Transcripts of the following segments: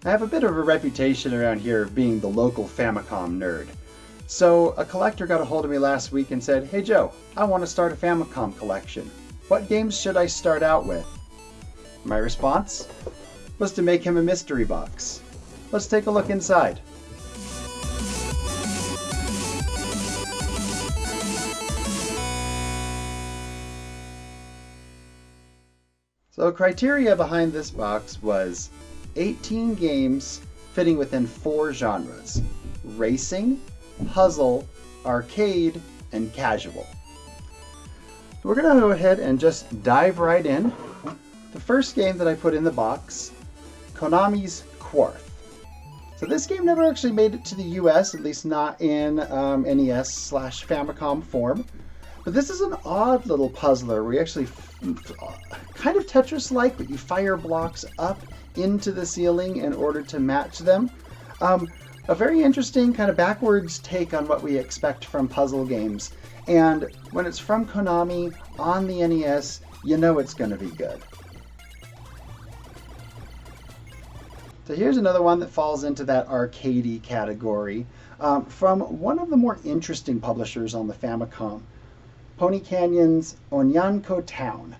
I have a bit of a reputation around here of being the local Famicom nerd. So a collector got a hold of me last week and said, "Hey Joe, I want to start a Famicom collection. What games should I start out with?" My response was to make him a mystery box. Let's take a look inside. So criteria behind this box was 18 games fitting within 4 genres: racing, puzzle, arcade, and casual. We're going to go ahead and just dive right in. The first game that I put in the box, Konamis Quark. So this game never actually made it to the US, at least not in NES/Famicom form. But this is an odd little puzzler where you actually, kind of Tetris-like, but you fire blocks up into the ceiling in order to match them. A very interesting kind of backwards take on what we expect from puzzle games. And when it's from Konami on the NES, you know it's going to be good. So here's another one that falls into that arcadey category, from one of the more interesting publishers on the Famicom, Pony Canyon's Onyanko Town.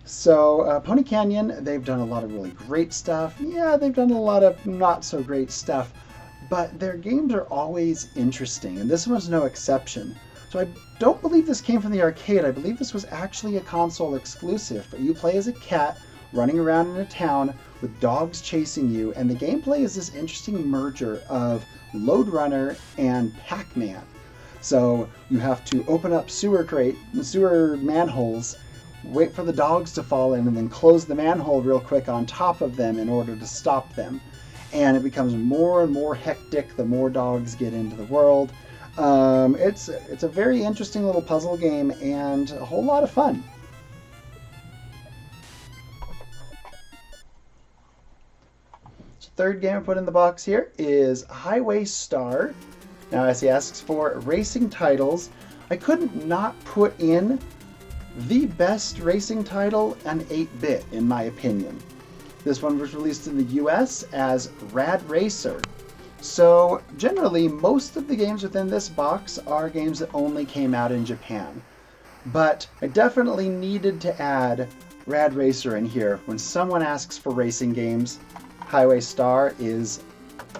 So Pony Canyon, they've done a lot of really great stuff. Yeah, they've done a lot of not so great stuff, but their games are always interesting, and this one's no exception. So I don't believe this came from the arcade. I believe this was actually a console exclusive, but you play as a cat running around in a town with dogs chasing you, and the gameplay is this interesting merger of Lode Runner and Pac-Man. So you have to open up sewer manholes, wait for the dogs to fall in, and then close the manhole real quick on top of them in order to stop them. And it becomes more and more hectic the more dogs get into the world. It's a very interesting little puzzle game and a whole lot of fun. So third game I put in the box here is Highway Star. Now, as he asks for racing titles, I couldn't not put in the best racing title, an 8-bit, in my opinion. This one was released in the US as Rad Racer. So generally, most of the games within this box are games that only came out in Japan. But I definitely needed to add Rad Racer in here. When someone asks for racing games, Highway Star is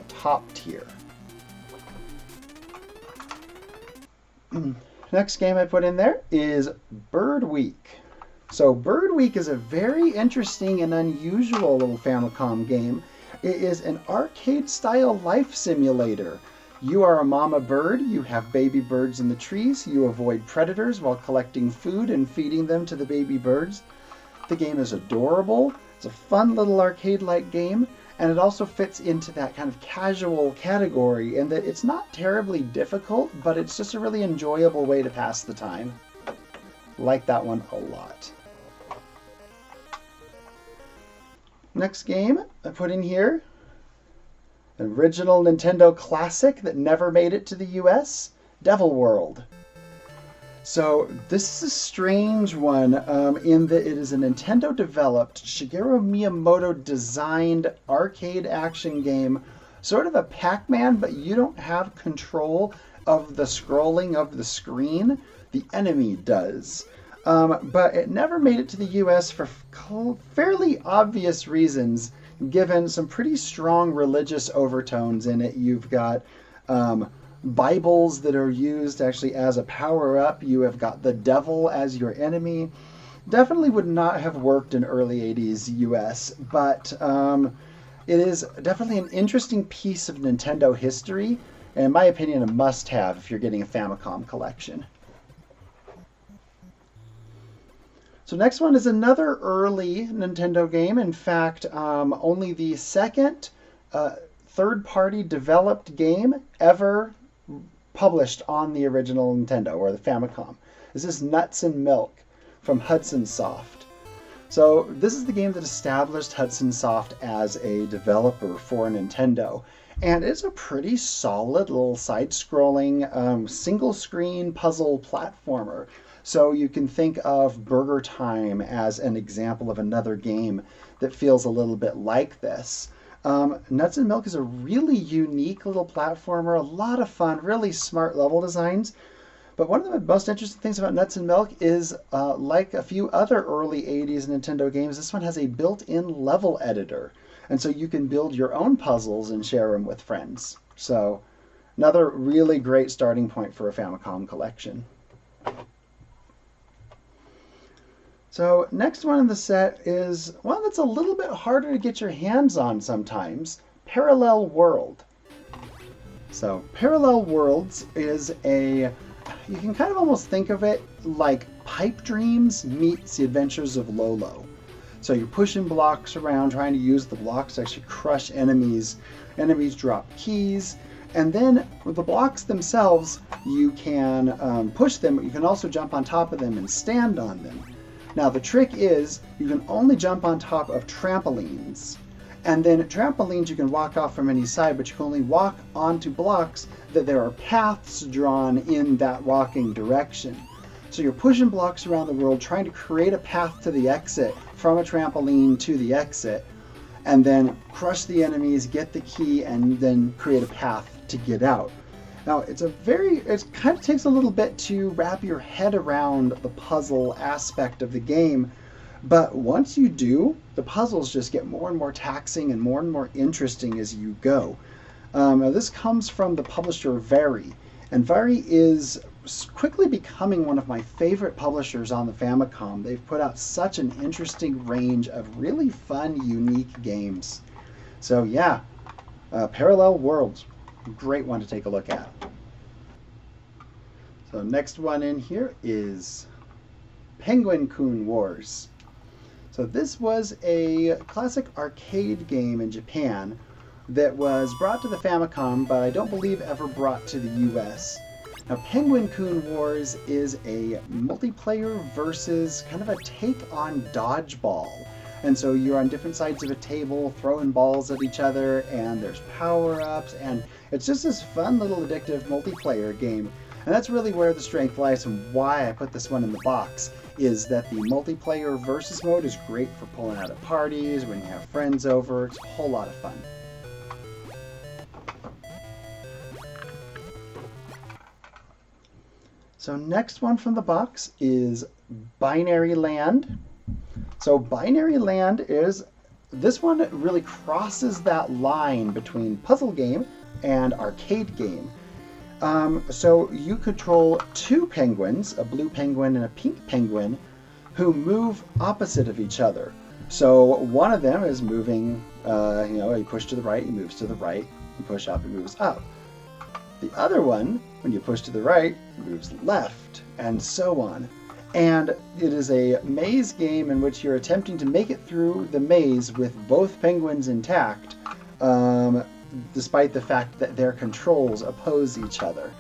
top tier. Next game I put in there is Bird Week. So Bird Week is a very interesting and unusual little Famicom game. It is an arcade-style life simulator. You are a mama bird, you have baby birds in the trees, you avoid predators while collecting food and feeding them to the baby birds. The game is adorable, it's a fun little arcade-like game, and it also fits into that kind of casual category in that it's not terribly difficult, but it's just a really enjoyable way to pass the time. Like that one a lot. Next game I put in here, an original Nintendo classic that never made it to the US, Devil World. So this is a strange one in that it is a Nintendo-developed, Shigeru Miyamoto-designed arcade action game, sort of a Pac-Man, but you don't have control of the scrolling of the screen. The enemy does. But it never made it to the US for fairly obvious reasons, given some pretty strong religious overtones in it. You've got Bibles that are used actually as a power-up. You have got the devil as your enemy. Definitely would not have worked in early 80s US, but it is definitely an interesting piece of Nintendo history, and in my opinion, a must-have if you're getting a Famicom collection. So next one is another early Nintendo game. In fact, only the second third-party developed game ever published on the original Nintendo, or the Famicom. This is Nuts and Milk from Hudson Soft. So this is the game that established Hudson Soft as a developer for Nintendo. And it's a pretty solid little side-scrolling single-screen puzzle platformer. So you can think of Burger Time as an example of another game that feels a little bit like this. Nuts and Milk is a really unique little platformer, a lot of fun, really smart level designs. But one of the most interesting things about Nuts and Milk is, like a few other early 80s Nintendo games, this one has a built-in level editor. And so you can build your own puzzles and share them with friends. So another really great starting point for a Famicom collection. So next one in the set is one that's a little bit harder to get your hands on sometimes, Parallel World. So Parallel Worlds is you can kind of almost think of it like Pipe Dreams meets The Adventures of Lolo. So you're pushing blocks around, trying to use the blocks to actually crush enemies. Enemies drop keys, and then with the blocks themselves, you can push them, but you can also jump on top of them and stand on them. Now the trick is you can only jump on top of trampolines. And then trampolines you can walk off from any side, but you can only walk onto blocks that there are paths drawn in that walking direction. So you're pushing blocks around the world, trying to create a path to the exit from a trampoline to the exit, and then crush the enemies, get the key, and then create a path to get out. Now it kind of takes a little bit to wrap your head around the puzzle aspect of the game, but once you do, the puzzles just get more and more taxing and more interesting as you go. Now this comes from the publisher Very, and Very is quickly becoming one of my favorite publishers on the Famicom. They've put out such an interesting range of really fun, unique games. So yeah, Parallel Worlds, great one to take a look at. So next one in here is Penguin Coon Wars. So this was a classic arcade game in Japan that was brought to the Famicom, but I don't believe ever brought to the US. Now Penguin Coon Wars is a multiplayer versus kind of a take on dodgeball. And so you're on different sides of a table throwing balls at each other, and there's power-ups, and it's just this fun little addictive multiplayer game. And that's really where the strength lies, and why I put this one in the box, is that the multiplayer versus mode is great for pulling out at parties, when you have friends over. It's a whole lot of fun. So next one from the box is Binary Land. So Binary Land this one really crosses that line between puzzle game and arcade game. So you control two penguins, a blue penguin and a pink penguin, who move opposite of each other. So one of them is moving, you push to the right, he moves to the right. You push up, he moves up. The other one, when you push to the right, moves left, and so on. And it is a maze game in which you're attempting to make it through the maze with both penguins intact, despite the fact that their controls oppose each other.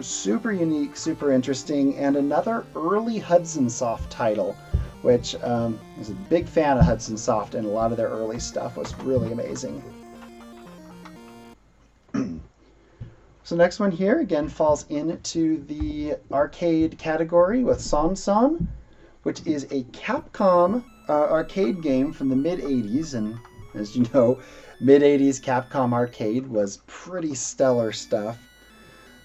Super unique, super interesting, and another early Hudson Soft title, which I was a big fan of Hudson Soft, and a lot of their early stuff was really amazing. So next one here, again, falls into the arcade category with Sanson, which is a Capcom arcade game from the mid-80s. And as you know, mid-80s Capcom arcade was pretty stellar stuff.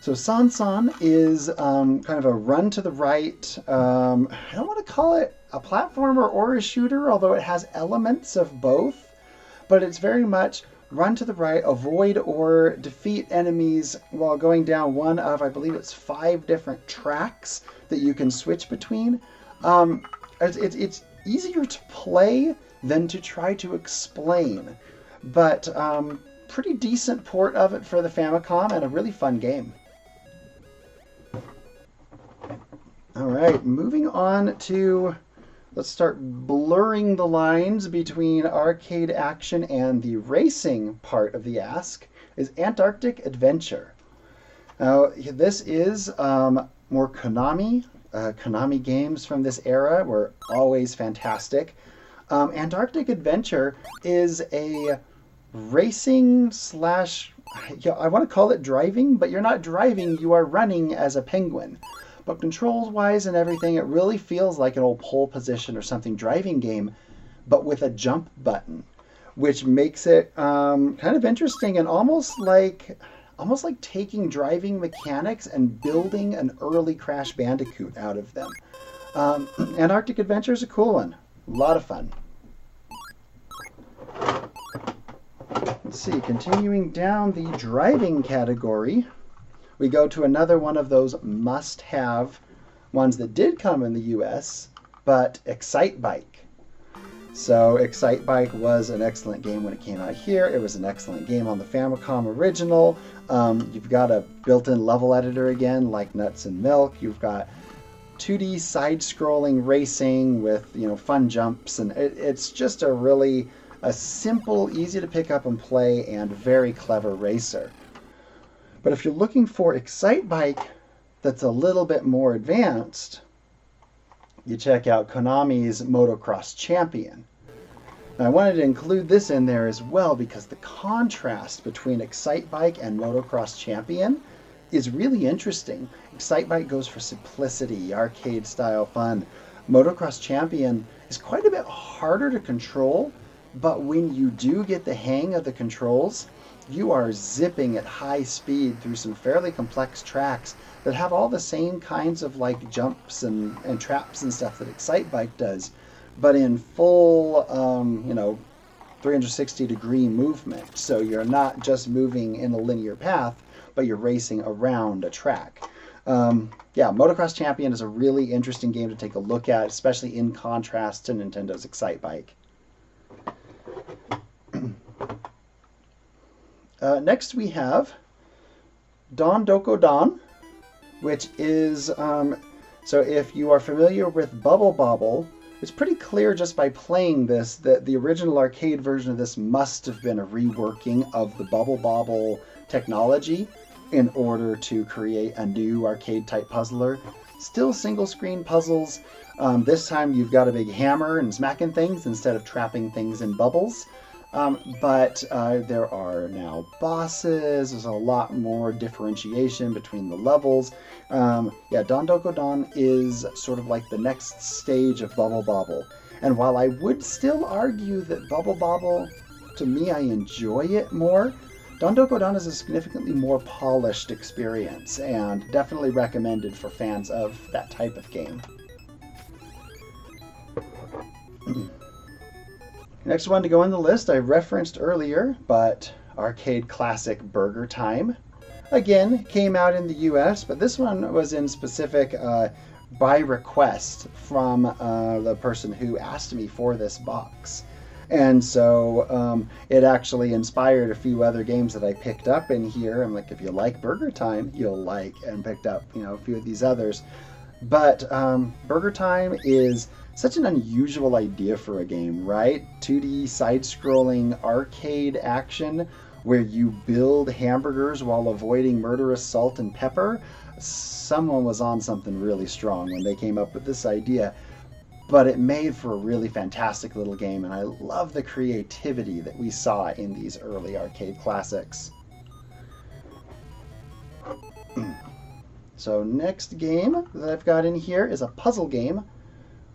So Sanson is kind of a run to the right. I don't want to call it a platformer or a shooter, although it has elements of both. But it's very much run to the right, avoid or defeat enemies while going down one of, I believe it's 5 different tracks that you can switch between. It's easier to play than to try to explain, but pretty decent port of it for the Famicom and a really fun game. All right, moving on to, let's start blurring the lines between arcade action and the racing part of the ask, is Antarctic Adventure. Now, this is more Konami. Konami games from this era were always fantastic. Antarctic Adventure is a racing slash, I want to call it driving, but you're not driving, you are running as a penguin. But controls-wise and everything, it really feels like an old pole position or something driving game, but with a jump button, which makes it kind of interesting and almost like taking driving mechanics and building an early Crash Bandicoot out of them. Antarctic Adventure is a cool one. A lot of fun. Let's see, continuing down the driving category, we go to another one of those must-have ones that did come in the US, but Excitebike. So Excitebike was an excellent game when it came out here. It was an excellent game on the Famicom original. You've got a built-in level editor again, like Nuts and Milk. You've got 2D side-scrolling racing with fun jumps, and it's just a simple, easy to pick up and play, and very clever racer. But if you're looking for Excitebike that's a little bit more advanced, you check out Konami's Motocross Champion. Now, I wanted to include this in there as well because the contrast between Excitebike and Motocross Champion is really interesting. Excitebike goes for simplicity, arcade-style fun. Motocross Champion is quite a bit harder to control, but when you do get the hang of the controls, you are zipping at high speed through some fairly complex tracks that have all the same kinds of jumps and traps and stuff that Excitebike does, but in full 360-degree movement. So you're not just moving in a linear path, but you're racing around a track. Motocross Champion is a really interesting game to take a look at, especially in contrast to Nintendo's Excitebike. Next we have Don Doko Don, which is, so if you are familiar with Bubble Bobble, it's pretty clear just by playing this that the original arcade version of this must have been a reworking of the Bubble Bobble technology in order to create a new arcade-type puzzler. Still single-screen puzzles. This time you've got a big hammer and smacking things instead of trapping things in bubbles. But there are now bosses. There's a lot more differentiation between the levels. Don Doko Don is sort of like the next stage of Bubble Bobble. And while I would still argue that Bubble Bobble, to me, I enjoy it more, Don Doko Don is a significantly more polished experience and definitely recommended for fans of that type of game. Next one to go on the list I referenced earlier, but arcade classic Burger Time. Again, came out in the US, but this one was in specific by request from the person who asked me for this box. And so it actually inspired a few other games that I picked up in here. I'm like, if you like Burger Time, you'll like, and picked up a few of these others. But Burger Time is such an unusual idea for a game, right? 2D side-scrolling arcade action where you build hamburgers while avoiding murderous salt and pepper. Someone was on something really strong when they came up with this idea, but it made for a really fantastic little game, and I love the creativity that we saw in these early arcade classics. So next game that I've got in here is a puzzle game,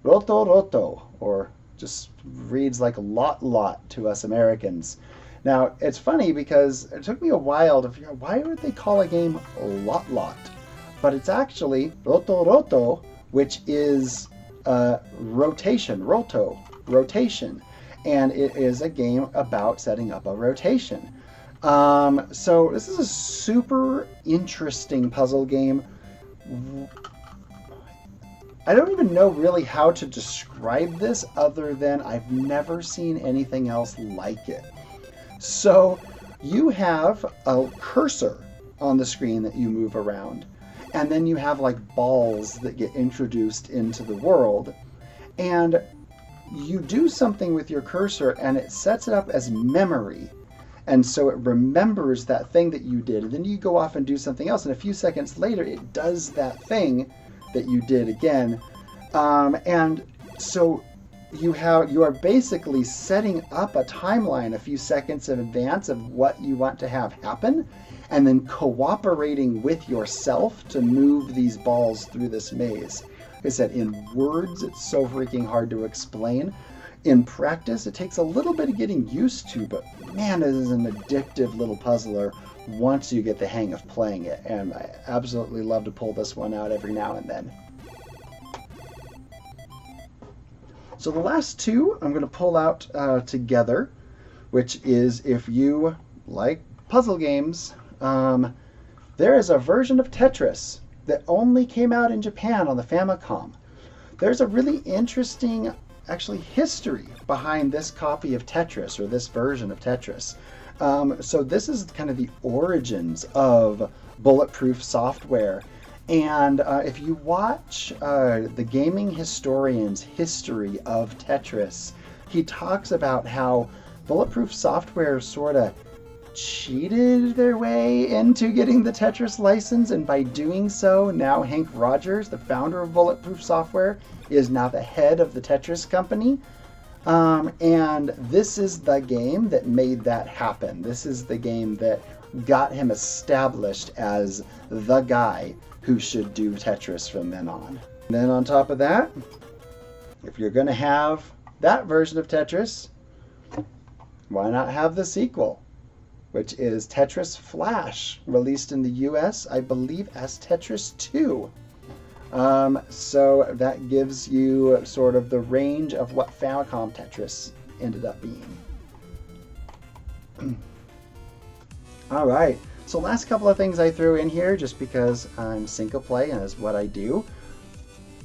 Roto Roto, or just reads like lot to us Americans. Now, it's funny because it took me a while to figure out why would they call a game lot? But it's actually Roto Roto, which is rotation, rotation. And it is a game about setting up a rotation. So this is a super interesting puzzle game. I don't even know really how to describe this other than I've never seen anything else like it. So you have a cursor on the screen that you move around, and then you have balls that get introduced into the world, and you do something with your cursor and it sets it up as memory. And so it remembers that thing that you did, and then you go off and do something else, and a few seconds later it does that thing that you did again. And so you are basically setting up a timeline a few seconds in advance of what you want to have happen, and then cooperating with yourself to move these balls through this maze. Like I said, in words, it's so freaking hard to explain. In practice, it takes a little bit of getting used to, but man, it is an addictive little puzzler once you get the hang of playing it, and I absolutely love to pull this one out every now and then. So the last two I'm going to pull out together, which is, if you like puzzle games, there is a version of Tetris that only came out in Japan on the Famicom. There's a really interesting, actually, history behind this copy of Tetris, or this version of Tetris. So this is kind of the origins of bulletproof software. And if you watch the gaming historian's history of Tetris, he talks about how bulletproof software sort of cheated their way into getting the Tetris license, and by doing so, now Hank Rogers, the founder of bulletproof software, is now the head of the Tetris company. And this is the game that made that happen. This is the game that got him established as the guy who should do Tetris from then on. And then on top of that, if you're going to have that version of Tetris, why not have the sequel, which is Tetris Flash, released in the US, I believe, as Tetris 2. So that gives you sort of the range of what Famicom Tetris ended up being. All right, so last couple of things I threw in here just because I'm Syncoplay and is what I do.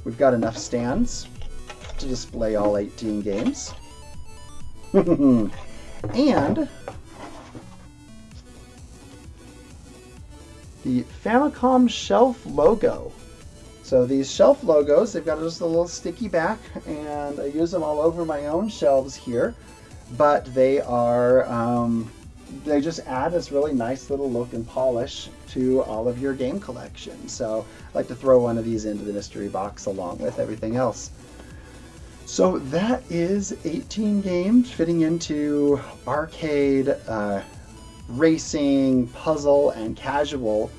We've got enough stands to display all 18 games. And the Famicom shelf logo. So these shelf logos, they've got just a little sticky back, and I use them all over my own shelves here, but they are, they just add this really nice little look and polish to all of your game collection. So I like to throw one of these into the mystery box along with everything else. So that is 18 games fitting into arcade, racing, puzzle, and casual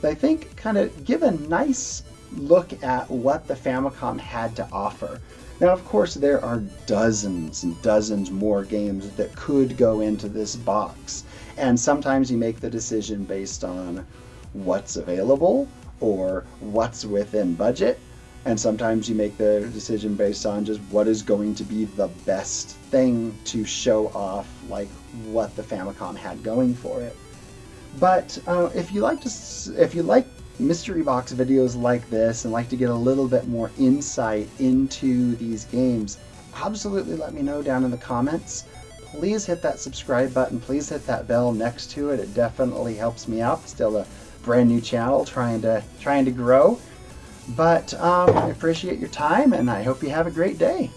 that I think kind of give a nice look at what the Famicom had to offer. Now, of course, there are dozens and dozens more games that could go into this box, and sometimes you make the decision based on what's available or what's within budget, and sometimes you make the decision based on just what is going to be the best thing to show off, like what the Famicom had going for it. But if you like mystery box videos like this and like to get a little bit more insight into these games, absolutely let me know down in the comments. Please hit that subscribe button. Please hit that bell next to it. It definitely helps me out. Still a brand new channel trying to grow. But I appreciate your time, and I hope you have a great day.